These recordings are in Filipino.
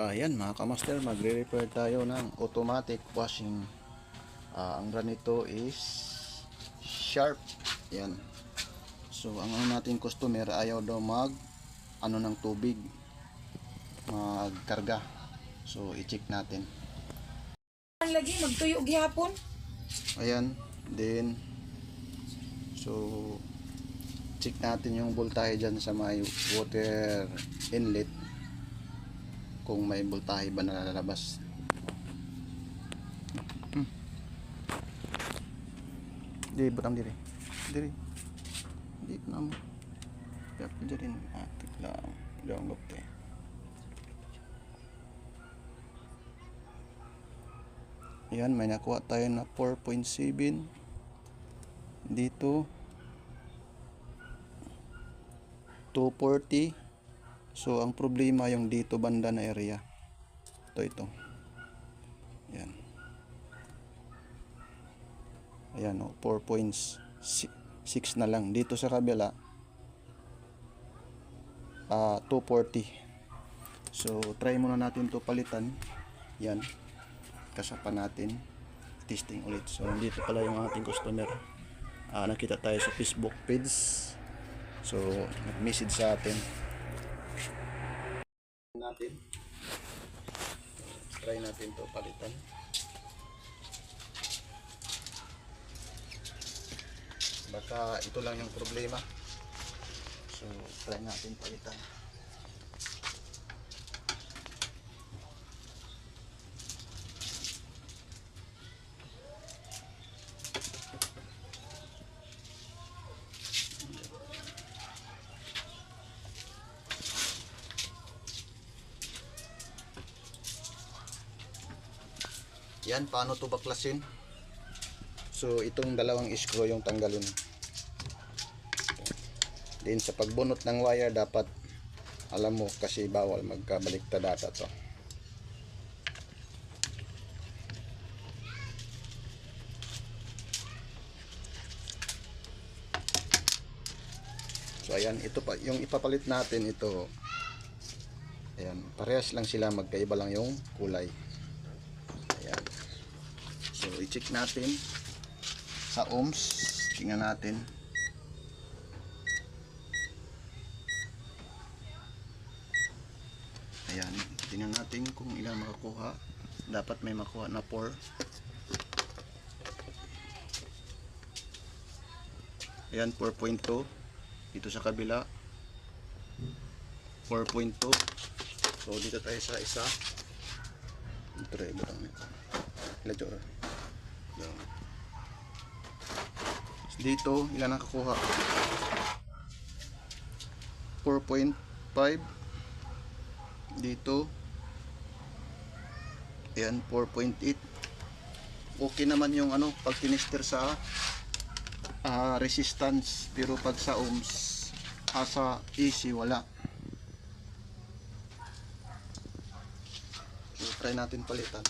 Ayan mga kamaster, magre-repair tayo ng automatic washing. Ang brand nito is Sharp. Yan. So ang nating customer ayaw daw ng tubig, magkarga. So i-check natin. Lagi magtuyo gihapon. Ayan, then so check natin yung voltahe dyan sa may water inlet, kung may voltahe ba na lalabas. Di butang diri. Diri. Di na mo. Dapat diri atik lang. Daw gopte. Yan, may nakuha tayo na 4.7 dito. 240. So ang problema yung dito banda na area. Ito. Yan. Ayan o, 4.6 na lang. Dito sa kabila 240. So try muna natin to palitan. Yan, kasapan natin, testing ulit. So dito pala yung ating customer. Nakita tayo sa Facebook page, so nag-message sa atin. Try natin to palitan. Baka ito lang yung problema. So try natin palitan. Yan, paano to baklasin? So itong dalawang screw yung tanggalin. Then sa pagbunot ng wire, dapat alam mo, kasi bawal magkabaliktad data to. So ayan, ito pa yung ipapalit natin. Ito, ayan, parehas lang sila, magkaiba lang yung kulay. Ayan. So i-check natin sa ohms. Tingnan natin. Ayan, tingnan natin kung ilan makakuha. Dapat may makuha na 4. Ayan, 4.2. Dito sa kabila 4.2. So dito tayo sa isa. Try butang nito. Ledger. Dito ilan nakakuha? 4.5. Dito ayan, 4.8. Okay naman yung pag tinister sa resistance, pero pag sa ohms, sa AC wala. So try natin palitan.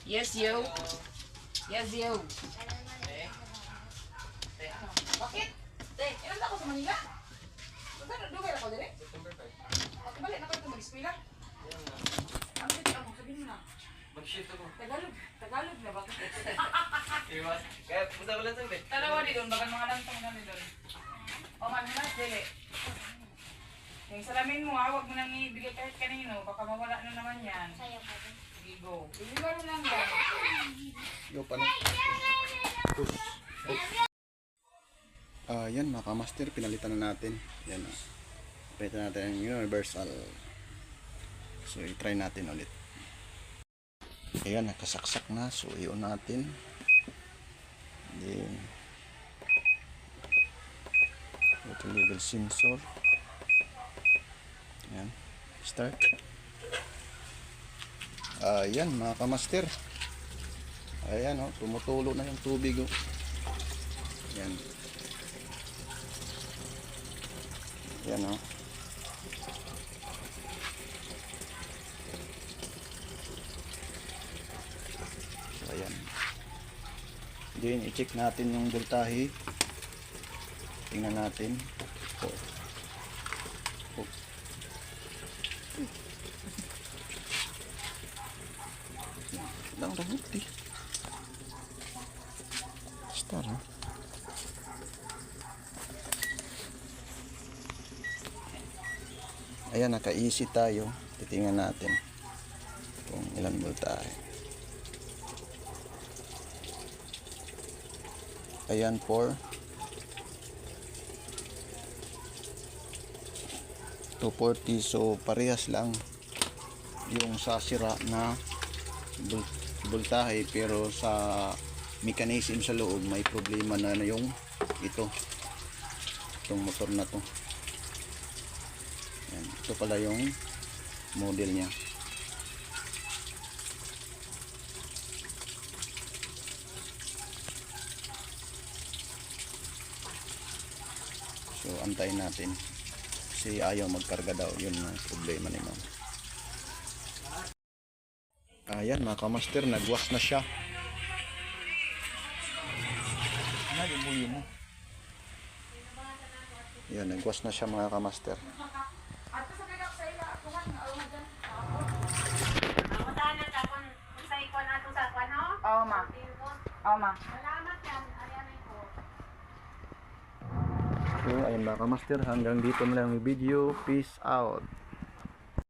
Yes, yo. Yes, yo. Bakit? Ilan ako sa Manila? Dugay ako dire? Balik na kayo mag-eskwela? Ano dito ako? Sabihin mo na. Mag-shift ako. Tagalog na bakit? Kaya punta ko lang saan, be? Talawa di doon, bagan mga lantong na doon. Paman na. dili. Yung salamin mo, huwag mo nang ibigay kahit kanino. Baka mawala na naman yan. Sayang pa din. Sige, go. Ibigay mo lang yan. Yo pa na. Push. Yan mga kamaster, pinalitan na natin. Yan. Pinalitan natin yung universal. So, i-try natin ulit. Ayan, nakasaksak na. So, i-on natin. Then, ito level sensor. Ayan. Start. Ayan, mga kamaster. Ayan, oh, tumutulo na yung tubig. Oh. Ayan. Ayan, oh. So, ayan. Then, i-check natin yung voltahe. Tingnan natin. Oh. Oh. Lang rahuti. Star, ha? Ayan, naka-easy tayo. Titingnan natin kung ilan voltahe. Ayan, 4. 240. So, parehas lang yung sa sira na voltahe, pero sa mechanism sa loob may problema na yung itong motor na to. Yan, ito pala yung model niya. So antayin natin kasi ayaw magkarga daw, yun ang problema ni ma'am. Ayan mga kamaster, nagwas na siya. Ayan, nagwas na siya mga kamaster. At sa kaya sa ila, kuhan na alam dyan. Mutahan na ka kung sa ikon ato sa kwan, no? Oo, ma. Oo, ma. Salamat yan. Ariyan ko. So ayun mga kamaster, hanggang dito na lang yung video. Peace out.